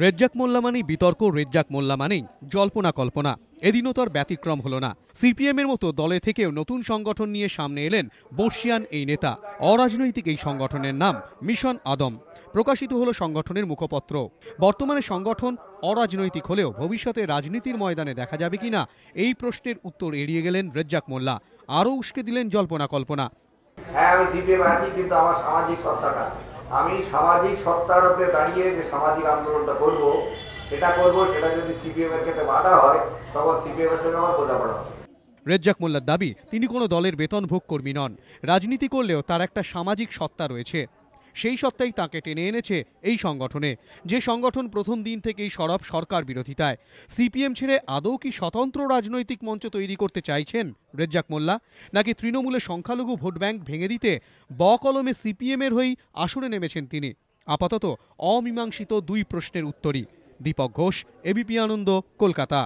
রেজ্জাক মোল্লা মানেই বিতর্ক, রেজ্জাক মোল্লা মানেই জল্পনা কল্পনা। এদিনও তার ব্যতিক্রম হলো না। সিপিএম এর মতো দলে থেকেও নতুন সংগঠন নিয়ে সামনে এলেন বর্ষিয়ান এই নেতা। অরাজনৈতিক এই সংগঠনের নাম মিশন আদম। প্রকাশিত হলো সংগঠনের মুখপত্র। বর্তমানে সংগঠন অরাজনৈতিক হলেও ভবিষ্যতে রাজনীতির ময়দানে দেখা যাবে কিনা এই প্রশ্নের উত্তর এড়িয়ে গেলেন রেজ্জাক মোল্লা। আরও উস্কে দিলেন জল্পনা কল্পনা। হ্যাঁ, আমি সিপিএম আছি, কিন্তু আমার সামাজিক সত্তাটা, আমি সামাজিক সত্তার উপরে দাঁড়িয়ে যে সামাজিক আন্দোলনটা করব, সেটা যদি সিপিএম এর ক্ষেত্রে বাধা হয়, তখন সিপিএম এর সঙ্গে আমার বোঝাপড়া হবে। রেজ্জাক মোল্লার দাবি, তিনি কোনো দলের বেতনভোগ কর্মী নন। রাজনীতি করলেও তার একটা সামাজিক সত্তা রয়েছে। সেই সত্তাই তাকে টেনে এনেছে এই সংগঠনে, যে সংগঠন প্রথম দিন থেকেই সরব সরকার বিরোধিতায়। সিপিএম ছেড়ে আদৌ কি স্বতন্ত্র রাজনৈতিক মঞ্চ তৈরি করতে চাইছেন রেজ্জাক মোল্লা, নাকি তৃণমূলের সংখ্যালঘু ভোট ব্যাংক ভেঙে দিতে বকলমে সিপিএম এর হয়েই আসরে নেমেছেন তিনি? আপাতত অমীমাংসিত দুই প্রশ্নের উত্তরই। দীপক ঘোষ, এবিপি আনন্দ, কলকাতা।